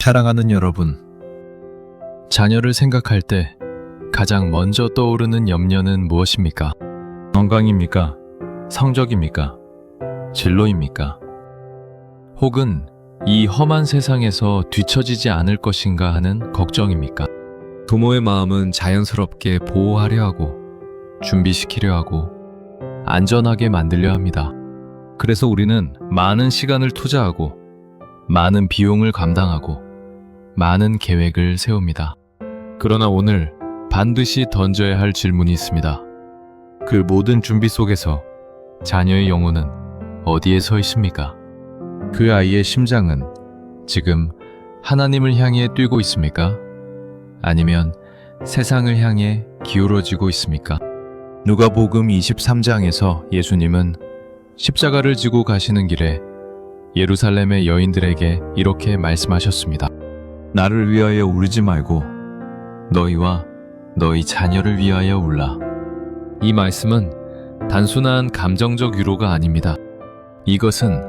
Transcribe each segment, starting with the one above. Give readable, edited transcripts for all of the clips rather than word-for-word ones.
사랑하는 여러분, 자녀를 생각할 때 가장 먼저 떠오르는 염려는 무엇입니까? 건강입니까? 성적입니까? 진로입니까? 혹은 이 험한 세상에서 뒤처지지 않을 것인가 하는 걱정입니까? 부모의 마음은 자연스럽게 보호하려 하고 준비시키려 하고 안전하게 만들려 합니다. 그래서 우리는 많은 시간을 투자하고 많은 비용을 감당하고 많은 계획을 세웁니다. 그러나 오늘 반드시 던져야 할 질문이 있습니다. 그 모든 준비 속에서 자녀의 영혼은 어디에 서 있습니까? 그 아이의 심장은 지금 하나님을 향해 뛰고 있습니까? 아니면 세상을 향해 기울어지고 있습니까? 누가복음 23장에서 예수님은 십자가를 지고 가시는 길에 예루살렘의 여인들에게 이렇게 말씀하셨습니다. 나를 위하여 울지 말고 너희와 너희 자녀를 위하여 울라. 이 말씀은 단순한 감정적 위로가 아닙니다. 이것은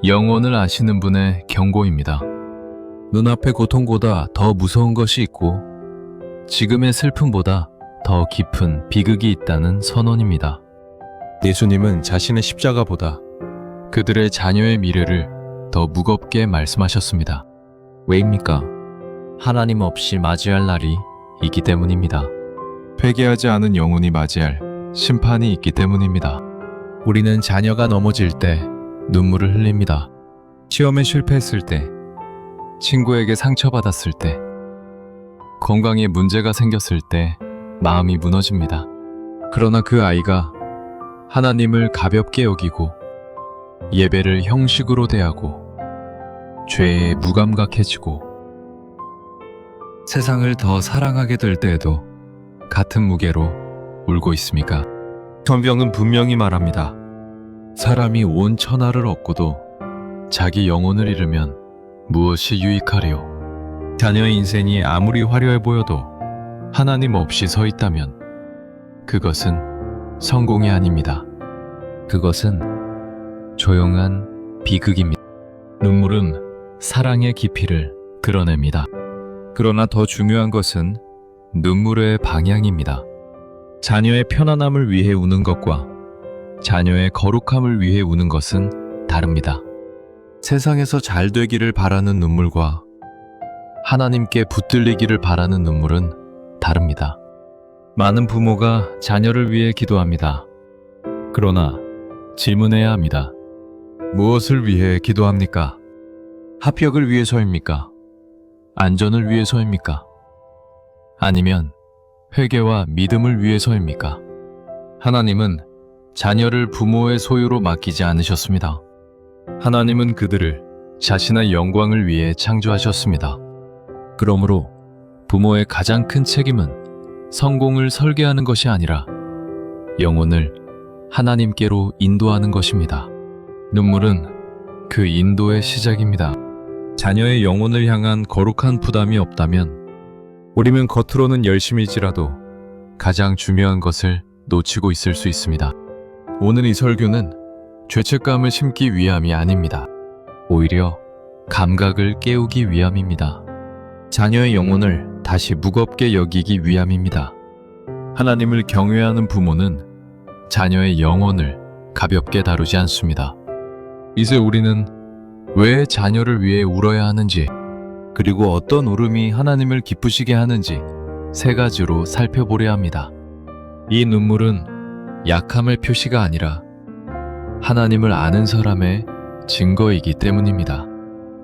영혼을 아시는 분의 경고입니다. 눈앞의 고통보다 더 무서운 것이 있고 지금의 슬픔보다 더 깊은 비극이 있다는 선언입니다. 예수님은 자신의 십자가보다 그들의 자녀의 미래를 더 무겁게 말씀하셨습니다. 왜입니까? 하나님 없이 맞이할 날이 있기 때문입니다. 회개하지 않은 영혼이 맞이할 심판이 있기 때문입니다. 우리는 자녀가 넘어질 때 눈물을 흘립니다. 시험에 실패했을 때, 친구에게 상처받았을 때, 건강에 문제가 생겼을 때 마음이 무너집니다. 그러나 그 아이가 하나님을 가볍게 여기고 예배를 형식으로 대하고 죄에 무감각해지고 세상을 더 사랑하게 될 때에도 같은 무게로 울고 있습니까? 성경은 분명히 말합니다. 사람이 온 천하를 얻고도 자기 영혼을 잃으면 무엇이 유익하리요? 자녀의 인생이 아무리 화려해 보여도 하나님 없이 서 있다면 그것은 성공이 아닙니다. 그것은 조용한 비극입니다. 눈물은 사랑의 깊이를 드러냅니다. 그러나 더 중요한 것은 눈물의 방향입니다. 자녀의 편안함을 위해 우는 것과 자녀의 거룩함을 위해 우는 것은 다릅니다. 세상에서 잘 되기를 바라는 눈물과 하나님께 붙들리기를 바라는 눈물은 다릅니다. 많은 부모가 자녀를 위해 기도합니다. 그러나 질문해야 합니다. 무엇을 위해 기도합니까? 합격을 위해서입니까? 안전을 위해서입니까? 아니면 회개와 믿음을 위해서입니까? 하나님은 자녀를 부모의 소유로 맡기지 않으셨습니다. 하나님은 그들을 자신의 영광을 위해 창조하셨습니다. 그러므로 부모의 가장 큰 책임은 성공을 설계하는 것이 아니라 영혼을 하나님께로 인도하는 것입니다. 눈물은 그 인도의 시작입니다. 자녀의 영혼을 향한 거룩한 부담이 없다면 우리는 겉으로는 열심일지라도 가장 중요한 것을 놓치고 있을 수 있습니다. 오늘 이 설교는 죄책감을 심기 위함이 아닙니다. 오히려 감각을 깨우기 위함입니다. 자녀의 영혼을 다시 무겁게 여기기 위함입니다. 하나님을 경외하는 부모는 자녀의 영혼을 가볍게 다루지 않습니다. 이제 우리는 왜 자녀를 위해 울어야 하는지, 그리고 어떤 울음이 하나님을 기쁘시게 하는지 세 가지로 살펴보려 합니다. 이 눈물은 약함의 표시가 아니라 하나님을 아는 사람의 증거이기 때문입니다.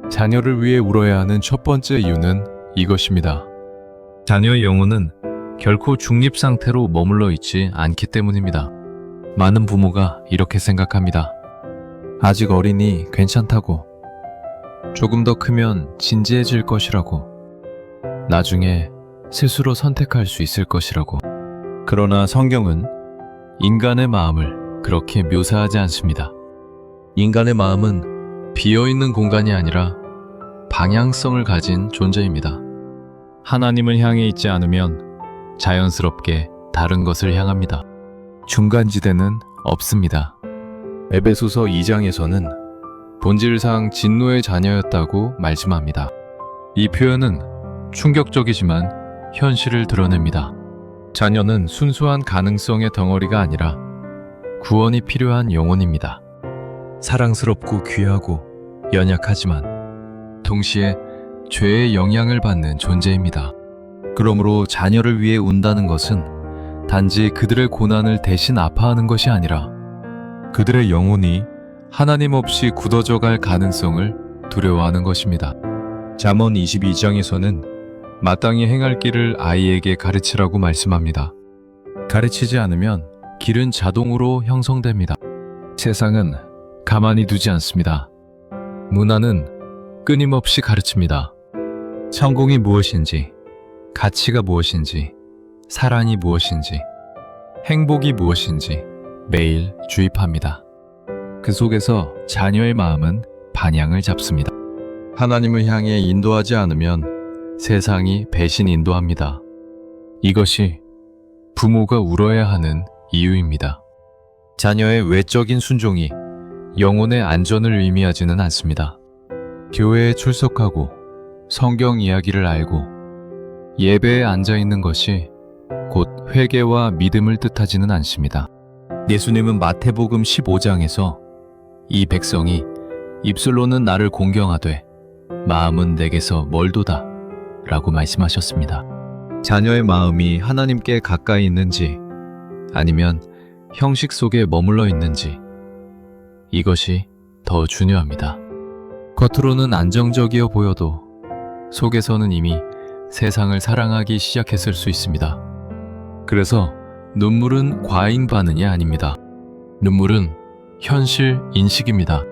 자녀를 위해 울어야 하는 첫 번째 이유는 이것입니다. 자녀의 영혼은 결코 중립 상태로 머물러 있지 않기 때문입니다. 많은 부모가 이렇게 생각합니다. 아직 어리니 괜찮다고. 조금 더 크면 진지해질 것이라고. 나중에 스스로 선택할 수 있을 것이라고. 그러나 성경은 인간의 마음을 그렇게 묘사하지 않습니다. 인간의 마음은 비어있는 공간이 아니라 방향성을 가진 존재입니다. 하나님을 향해 있지 않으면 자연스럽게 다른 것을 향합니다. 중간지대는 없습니다. 에베소서 2장에서는 본질상 진노의 자녀였다고 말씀합니다. 이 표현은 충격적이지만 현실을 드러냅니다. 자녀는 순수한 가능성의 덩어리가 아니라 구원이 필요한 영혼입니다. 사랑스럽고 귀하고 연약하지만 동시에 죄의 영향을 받는 존재입니다. 그러므로 자녀를 위해 운다는 것은 단지 그들의 고난을 대신 아파하는 것이 아니라 그들의 영혼이 하나님 없이 굳어져 갈 가능성을 두려워하는 것입니다. 잠언 22장에서는 마땅히 행할 길을 아이에게 가르치라고 말씀합니다. 가르치지 않으면 길은 자동으로 형성됩니다. 세상은 가만히 두지 않습니다. 문화는 끊임없이 가르칩니다. 성공이 무엇인지, 가치가 무엇인지, 사랑이 무엇인지, 행복이 무엇인지 매일 주입합니다. 그 속에서 자녀의 마음은 방향을 잡습니다. 하나님을 향해 인도하지 않으면 세상이 배신 인도합니다. 이것이 부모가 울어야 하는 이유입니다. 자녀의 외적인 순종이 영혼의 안전을 의미하지는 않습니다. 교회에 출석하고 성경 이야기를 알고 예배에 앉아 있는 것이 곧 회개와 믿음을 뜻하지는 않습니다. 예수님은 마태복음 15장에서 이 백성이 입술로는 나를 공경하되 마음은 내게서 멀도다 라고 말씀하셨습니다. 자녀의 마음이 하나님께 가까이 있는지 아니면 형식 속에 머물러 있는지 이것이 더 중요합니다. 겉으로는 안정적이어 보여도 속에서는 이미 세상을 사랑하기 시작했을 수 있습니다. 그래서 눈물은 과잉 반응이 아닙니다. 눈물은 현실 인식입니다.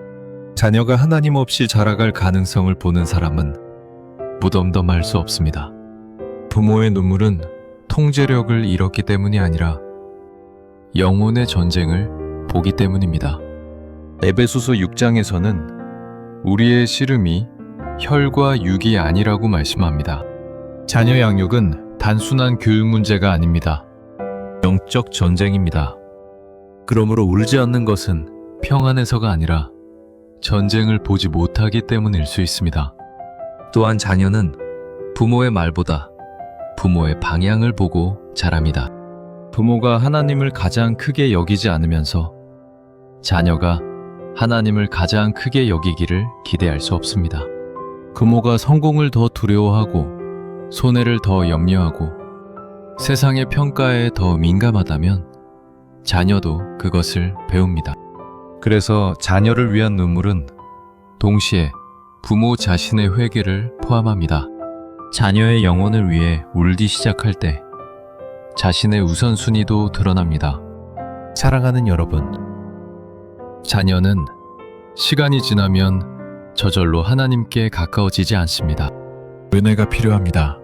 자녀가 하나님 없이 자라갈 가능성을 보는 사람은 무덤덤할 수 없습니다. 부모의 눈물은 통제력을 잃었기 때문이 아니라 영혼의 전쟁을 보기 때문입니다. 에베소서 6장에서는 우리의 씨름이 혈과 육이 아니라고 말씀합니다. 자녀 양육은 단순한 교육 문제가 아닙니다. 영적 전쟁입니다. 그러므로 울지 않는 것은 평안해서가 아니라 전쟁을 보지 못하기 때문일 수 있습니다. 또한 자녀는 부모의 말보다 부모의 방향을 보고 자랍니다. 부모가 하나님을 가장 크게 여기지 않으면서 자녀가 하나님을 가장 크게 여기기를 기대할 수 없습니다. 부모가 성공을 더 두려워하고 손해를 더 염려하고 세상의 평가에 더 민감하다면 자녀도 그것을 배웁니다. 그래서 자녀를 위한 눈물은 동시에 부모 자신의 회개를 포함합니다. 자녀의 영혼을 위해 울기 시작할 때 자신의 우선순위도 드러납니다. 사랑하는 여러분, 자녀는 시간이 지나면 저절로 하나님께 가까워지지 않습니다. 은혜가 필요합니다.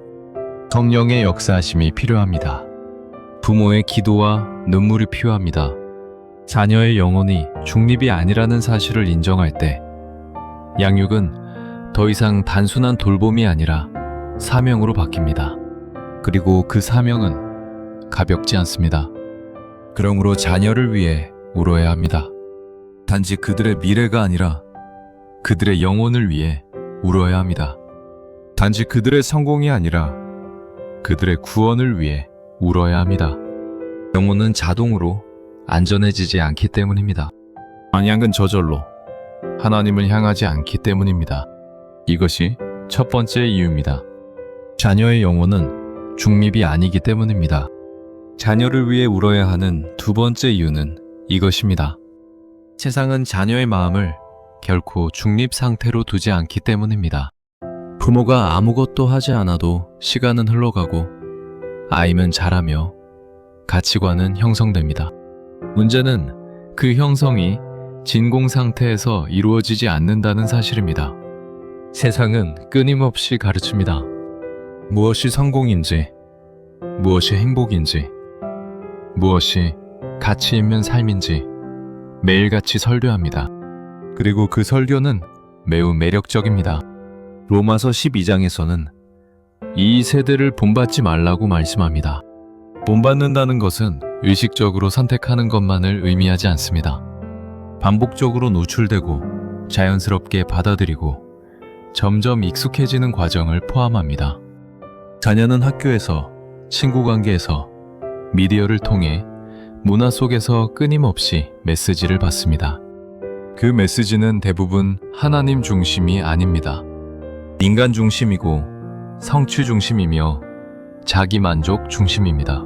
성령의 역사하심이 필요합니다. 부모의 기도와 눈물이 필요합니다. 자녀의 영혼이 중립이 아니라는 사실을 인정할 때 양육은 더 이상 단순한 돌봄이 아니라 사명으로 바뀝니다. 그리고 그 사명은 가볍지 않습니다. 그러므로 자녀를 위해 울어야 합니다. 단지 그들의 미래가 아니라 그들의 영혼을 위해 울어야 합니다. 단지 그들의 성공이 아니라 그들의 구원을 위해 울어야 합니다. 영혼은 자동으로 안전해지지 않기 때문입니다. 방향은 저절로 하나님을 향하지 않기 때문입니다. 이것이 첫 번째 이유입니다. 자녀의 영혼은 중립이 아니기 때문입니다. 자녀를 위해 울어야 하는 두 번째 이유는 이것입니다. 세상은 자녀의 마음을 결코 중립 상태로 두지 않기 때문입니다. 부모가 아무것도 하지 않아도 시간은 흘러가고 아이는 자라며 가치관은 형성됩니다. 문제는 그 형성이 진공 상태에서 이루어지지 않는다는 사실입니다. 세상은 끊임없이 가르칩니다. 무엇이 성공인지, 무엇이 행복인지, 무엇이 가치 있는 삶인지 매일같이 설교합니다. 그리고 그 설교는 매우 매력적입니다. 로마서 12장에서는 이 세대를 본받지 말라고 말씀합니다. 본받는다는 것은 의식적으로 선택하는 것만을 의미하지 않습니다. 반복적으로 노출되고 자연스럽게 받아들이고 점점 익숙해지는 과정을 포함합니다. 자녀는 학교에서, 친구 관계에서, 미디어를 통해 문화 속에서 끊임없이 메시지를 받습니다. 그 메시지는 대부분 하나님 중심이 아닙니다. 인간 중심이고 성취 중심이며 자기 만족 중심입니다.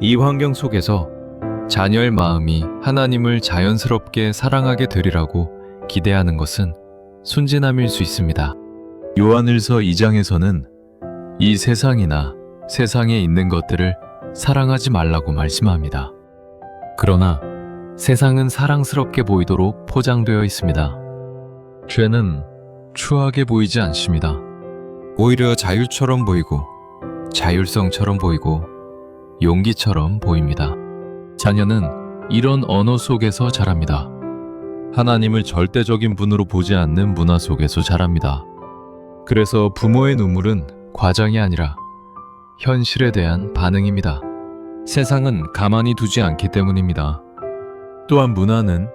이 환경 속에서 자녀의 마음이 하나님을 자연스럽게 사랑하게 되리라고 기대하는 것은 순진함일 수 있습니다. 요한일서 2장에서는 이 세상이나 세상에 있는 것들을 사랑하지 말라고 말씀합니다. 그러나 세상은 사랑스럽게 보이도록 포장되어 있습니다. 죄는 추하게 보이지 않습니다. 오히려 자유처럼 보이고 자율성처럼 보이고 용기처럼 보입니다. 자녀는 이런 언어 속에서 자랍니다. 하나님을 절대적인 분으로 보지 않는 문화 속에서 자랍니다. 그래서 부모의 눈물은 과정이 아니라 현실에 대한 반응입니다. 세상은 가만히 두지 않기 때문입니다. 또한 문화는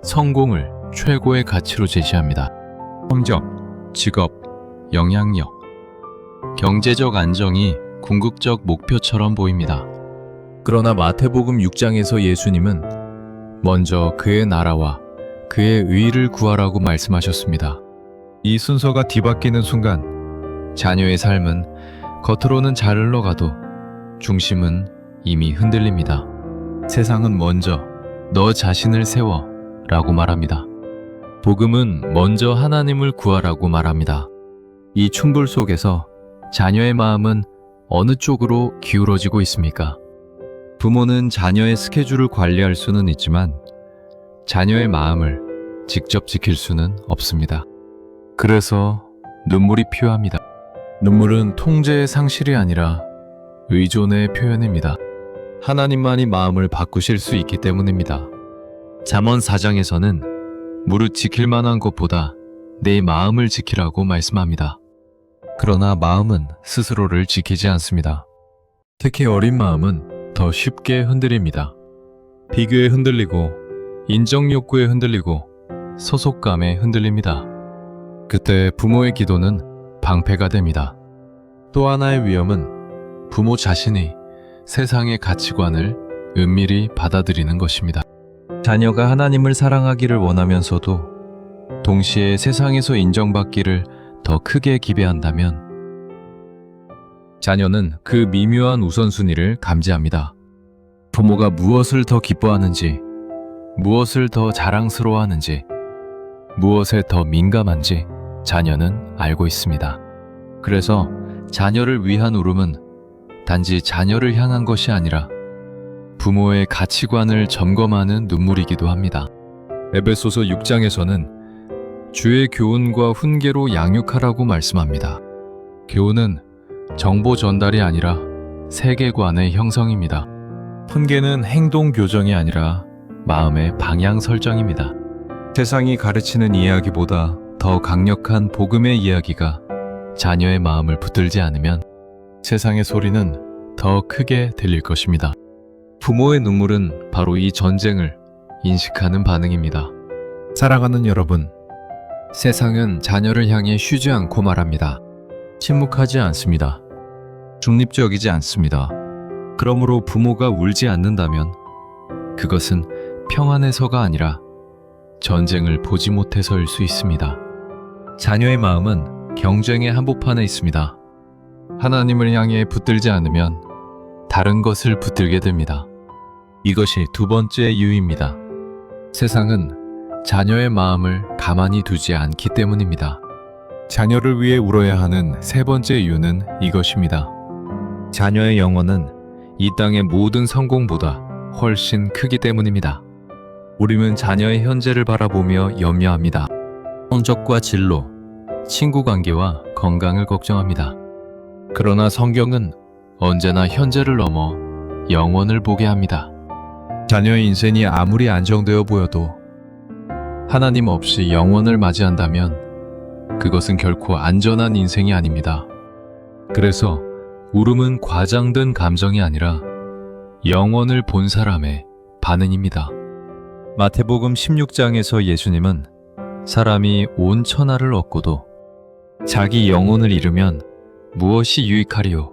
성공을 최고의 가치로 제시합니다. 성적, 직업, 영향력, 경제적 안정이 궁극적 목표처럼 보입니다. 그러나 마태복음 6장에서 예수님은 먼저 그의 나라와 그의 의를 구하라고 말씀하셨습니다. 이 순서가 뒤바뀌는 순간 자녀의 삶은 겉으로는 잘 흘러가도 중심은 이미 흔들립니다. 세상은 먼저 너 자신을 세워 라고 말합니다. 복음은 먼저 하나님을 구하라고 말합니다. 이 충돌 속에서 자녀의 마음은 어느 쪽으로 기울어지고 있습니까? 부모는 자녀의 스케줄을 관리할 수는 있지만 자녀의 마음을 직접 지킬 수는 없습니다. 그래서 눈물이 필요합니다. 눈물은 통제의 상실이 아니라 의존의 표현입니다. 하나님만이 마음을 바꾸실 수 있기 때문입니다. 잠언 4장에서는 무릇 지킬 만한 것보다 내 마음을 지키라고 말씀합니다. 그러나 마음은 스스로를 지키지 않습니다. 특히 어린 마음은 더 쉽게 흔들립니다. 비교에 흔들리고 인정 욕구에 흔들리고 소속감에 흔들립니다. 그때 부모의 기도는 방패가 됩니다. 또 하나의 위험은 부모 자신이 세상의 가치관을 은밀히 받아들이는 것입니다. 자녀가 하나님을 사랑하기를 원하면서도 동시에 세상에서 인정받기를 더 크게 기대한다면 자녀는 그 미묘한 우선순위를 감지합니다. 부모가 무엇을 더 기뻐하는지, 무엇을 더 자랑스러워하는지, 무엇에 더 민감한지 자녀는 알고 있습니다. 그래서 자녀를 위한 울음은 단지 자녀를 향한 것이 아니라 부모의 가치관을 점검하는 눈물이기도 합니다. 에베소서 6장에서는 주의 교훈과 훈계로 양육하라고 말씀합니다. 교훈은 정보 전달이 아니라 세계관의 형성입니다. 훈계는 행동 교정이 아니라 마음의 방향 설정입니다. 세상이 가르치는 이야기보다 더 강력한 복음의 이야기가 자녀의 마음을 붙들지 않으면 세상의 소리는 더 크게 들릴 것입니다. 부모의 눈물은 바로 이 전쟁을 인식하는 반응입니다. 사랑하는 여러분, 세상은 자녀를 향해 쉬지 않고 말합니다. 침묵하지 않습니다. 중립적이지 않습니다. 그러므로 부모가 울지 않는다면 그것은 평안해서가 아니라 전쟁을 보지 못해서일 수 있습니다. 자녀의 마음은 경쟁의 한복판에 있습니다. 하나님을 향해 붙들지 않으면 다른 것을 붙들게 됩니다. 이것이 두 번째 이유입니다. 세상은 자녀의 마음을 가만히 두지 않기 때문입니다. 자녀를 위해 울어야 하는 세 번째 이유는 이것입니다. 자녀의 영혼은 이 땅의 모든 성공보다 훨씬 크기 때문입니다. 우리는 자녀의 현재를 바라보며 염려합니다. 성적과 진로, 친구 관계와 건강을 걱정합니다. 그러나 성경은 언제나 현재를 넘어 영원을 보게 합니다. 자녀의 인생이 아무리 안정되어 보여도 하나님 없이 영원을 맞이한다면 그것은 결코 안전한 인생이 아닙니다. 그래서 울음은 과장된 감정이 아니라 영원을 본 사람의 반응입니다. 마태복음 16장에서 예수님은 사람이 온 천하를 얻고도 자기 영혼을 잃으면 무엇이 유익하리요?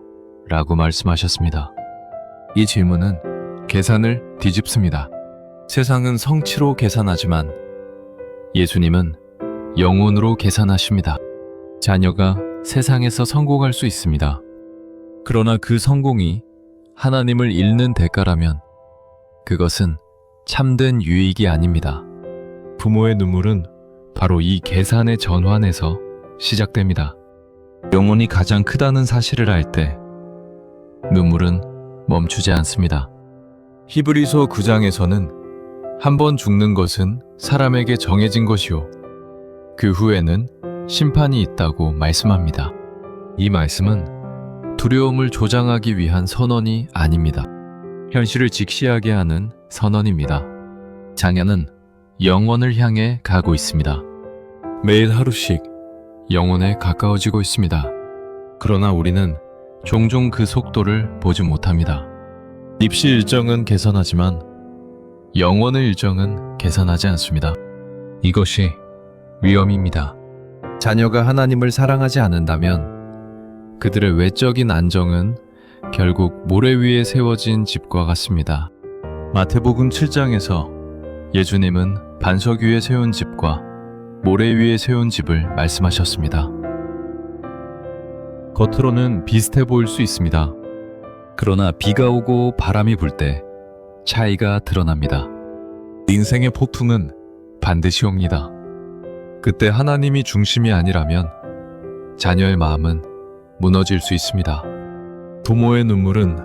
라고 말씀하셨습니다. 이 질문은 계산을 뒤집습니다. 세상은 성취로 계산하지만 예수님은 영혼으로 계산하십니다. 자녀가 세상에서 성공할 수 있습니다. 그러나 그 성공이 하나님을 잃는 대가라면 그것은 참된 유익이 아닙니다. 부모의 눈물은 바로 이 계산의 전환에서 시작됩니다. 영혼이 가장 크다는 사실을 알 때 눈물은 멈추지 않습니다. 히브리서 9장에서는 한 번 죽는 것은 사람에게 정해진 것이요 그 후에는 심판이 있다고 말씀합니다. 이 말씀은 두려움을 조장하기 위한 선언이 아닙니다. 현실을 직시하게 하는 선언입니다. 자녀는 영원을 향해 가고 있습니다. 매일 하루씩 영혼에 가까워지고 있습니다. 그러나 우리는 종종 그 속도를 보지 못합니다. 입시 일정은 개선하지만 영혼의 일정은 개선하지 않습니다. 이것이 위험입니다. 자녀가 하나님을 사랑하지 않는다면 그들의 외적인 안정은 결국 모래 위에 세워진 집과 같습니다. 마태복음 7장에서 예수님은 반석 위에 세운 집과 모래 위에 세운 집을 말씀하셨습니다. 겉으로는 비슷해 보일 수 있습니다. 그러나 비가 오고 바람이 불 때 차이가 드러납니다. 인생의 폭풍은 반드시 옵니다. 그때 하나님이 중심이 아니라면 자녀의 마음은 무너질 수 있습니다. 부모의 눈물은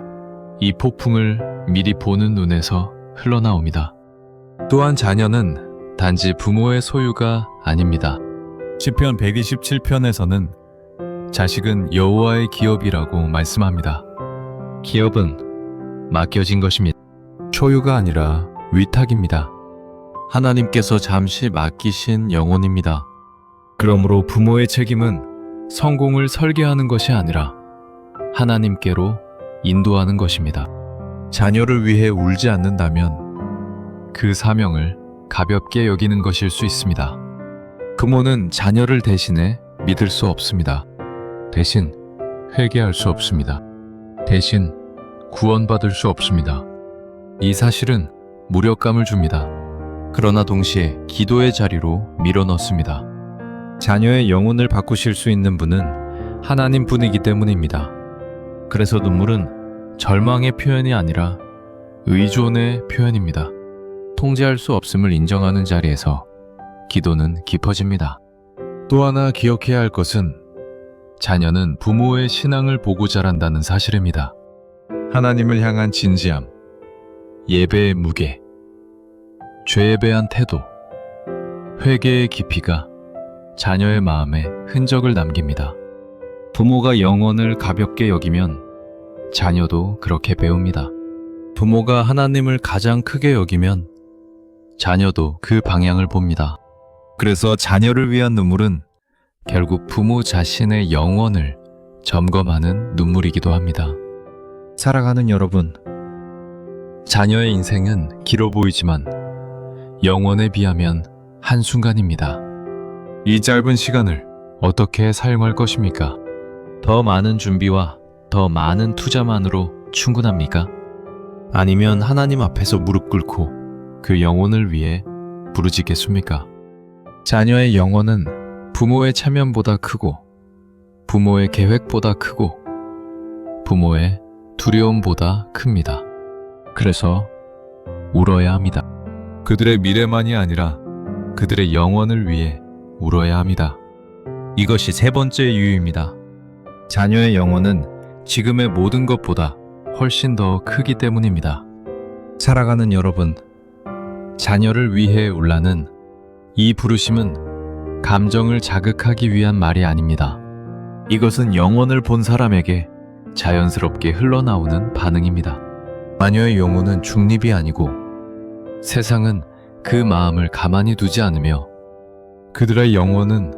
이 폭풍을 미리 보는 눈에서 흘러나옵니다. 또한 자녀는 단지 부모의 소유가 아닙니다. 시편 127편에서는 자식은 여호와의 기업이라고 말씀합니다. 기업은 맡겨진 것입니다. 소유가 아니라 위탁입니다. 하나님께서 잠시 맡기신 영혼입니다. 그러므로 부모의 책임은 성공을 설계하는 것이 아니라 하나님께로 인도하는 것입니다. 자녀를 위해 울지 않는다면 그 사명을 가볍게 여기는 것일 수 있습니다. 부모는 자녀를 대신해 믿을 수 없습니다. 대신 회개할 수 없습니다. 대신 구원받을 수 없습니다. 이 사실은 무력감을 줍니다. 그러나 동시에 기도의 자리로 밀어넣습니다. 자녀의 영혼을 바꾸실 수 있는 분은 하나님 분이기 때문입니다. 그래서 눈물은 절망의 표현이 아니라 의존의 표현입니다. 통제할 수 없음을 인정하는 자리에서 기도는 깊어집니다. 또 하나 기억해야 할 것은 자녀는 부모의 신앙을 보고 자란다는 사실입니다. 하나님을 향한 진지함, 예배의 무게, 죄에 대한 태도, 회개의 깊이가 자녀의 마음에 흔적을 남깁니다. 부모가 영혼을 가볍게 여기면 자녀도 그렇게 배웁니다. 부모가 하나님을 가장 크게 여기면 자녀도 그 방향을 봅니다. 그래서 자녀를 위한 눈물은 결국 부모 자신의 영혼을 점검하는 눈물이기도 합니다. 사랑하는 여러분, 자녀의 인생은 길어 보이지만 영혼에 비하면 한순간입니다. 이 짧은 시간을 어떻게 사용할 것입니까? 더 많은 준비와 더 많은 투자만으로 충분합니까? 아니면 하나님 앞에서 무릎 꿇고 그 영혼을 위해 부르짖겠습니까? 자녀의 영혼은 부모의 체면보다 크고 부모의 계획보다 크고 부모의 두려움보다 큽니다. 그래서 울어야 합니다. 그들의 미래만이 아니라 그들의 영혼을 위해 울어야 합니다. 이것이 세 번째 이유입니다. 자녀의 영혼은 지금의 모든 것보다 훨씬 더 크기 때문입니다. 사랑하는 여러분, 자녀를 위해 울라는 이 부르심은 감정을 자극하기 위한 말이 아닙니다. 이것은 영혼을 본 사람에게 자연스럽게 흘러나오는 반응입니다. 자녀의 영혼은 중립이 아니고 세상은 그 마음을 가만히 두지 않으며 그들의 영혼은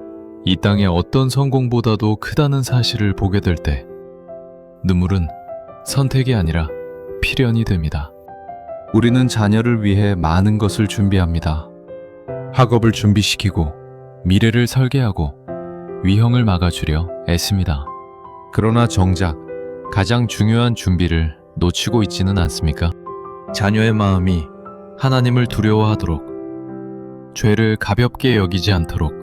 이 땅의 어떤 성공보다도 크다는 사실을 보게 될 때 눈물은 선택이 아니라 필연이 됩니다. 우리는 자녀를 위해 많은 것을 준비합니다. 학업을 준비시키고 미래를 설계하고 위형을 막아주려 애씁니다. 그러나 정작 가장 중요한 준비를 놓치고 있지는 않습니까? 자녀의 마음이 하나님을 두려워하도록, 죄를 가볍게 여기지 않도록,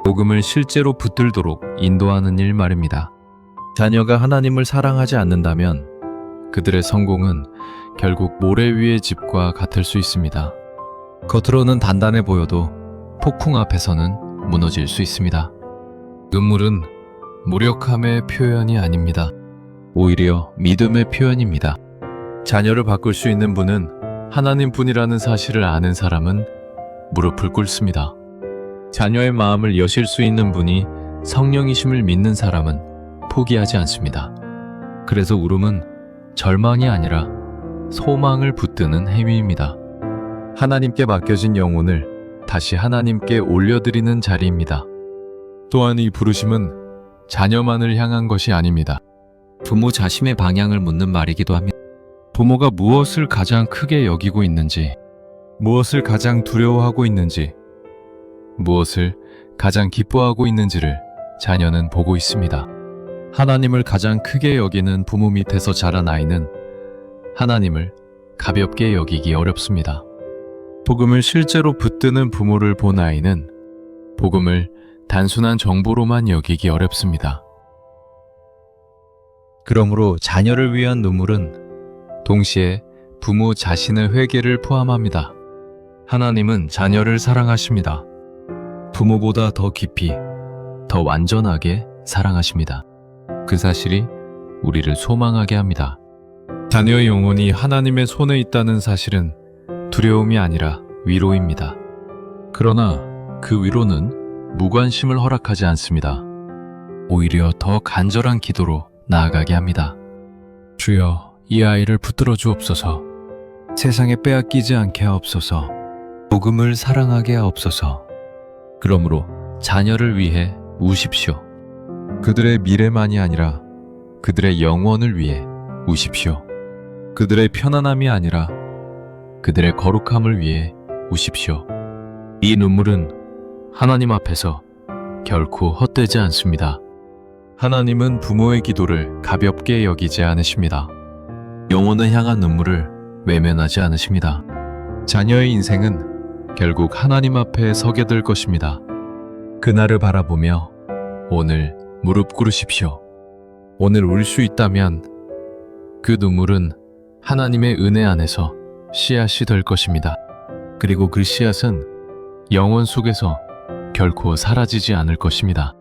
복음을 실제로 붙들도록 인도하는 일 말입니다. 자녀가 하나님을 사랑하지 않는다면 그들의 성공은 결국 모래 위의 집과 같을 수 있습니다. 겉으로는 단단해 보여도 폭풍 앞에서는 무너질 수 있습니다. 눈물은 무력함의 표현이 아닙니다. 오히려 믿음의 표현입니다. 자녀를 바꿀 수 있는 분은 하나님뿐이라는 사실을 아는 사람은 무릎을 꿇습니다. 자녀의 마음을 여실 수 있는 분이 성령이심을 믿는 사람은 포기하지 않습니다. 그래서 울음은 절망이 아니라 소망을 붙드는 행위입니다. 하나님께 맡겨진 영혼을 다시 하나님께 올려드리는 자리입니다. 또한 이 부르심은 자녀만을 향한 것이 아닙니다. 부모 자신의 방향을 묻는 말이기도 합니다. 부모가 무엇을 가장 크게 여기고 있는지, 무엇을 가장 두려워하고 있는지, 무엇을 가장 기뻐하고 있는지를 자녀는 보고 있습니다. 하나님을 가장 크게 여기는 부모 밑에서 자란 아이는 하나님을 가볍게 여기기 어렵습니다. 복음을 실제로 붙드는 부모를 본 아이는 복음을 단순한 정보로만 여기기 어렵습니다. 그러므로 자녀를 위한 눈물은 동시에 부모 자신의 회개를 포함합니다. 하나님은 자녀를 사랑하십니다. 부모보다 더 깊이, 더 완전하게 사랑하십니다. 그 사실이 우리를 소망하게 합니다. 자녀의 영혼이 하나님의 손에 있다는 사실은 두려움이 아니라 위로입니다. 그러나 그 위로는 무관심을 허락하지 않습니다. 오히려 더 간절한 기도로 나아가게 합니다. 주여, 이 아이를 붙들어 주옵소서. 세상에 빼앗기지 않게 하옵소서. 복음을 사랑하게 하옵소서. 그러므로 자녀를 위해 우십시오. 그들의 미래만이 아니라 그들의 영원을 위해 우십시오. 그들의 편안함이 아니라 그들의 거룩함을 위해 우십시오. 이 눈물은 하나님 앞에서 결코 헛되지 않습니다. 하나님은 부모의 기도를 가볍게 여기지 않으십니다. 영혼을 향한 눈물을 외면하지 않으십니다. 자녀의 인생은 결국 하나님 앞에 서게 될 것입니다. 그날을 바라보며 오늘 무릎 꿇으십시오. 오늘 울 수 있다면 그 눈물은 하나님의 은혜 안에서 씨앗이 될 것입니다. 그리고 그 씨앗은 영혼 속에서 결코 사라지지 않을 것입니다.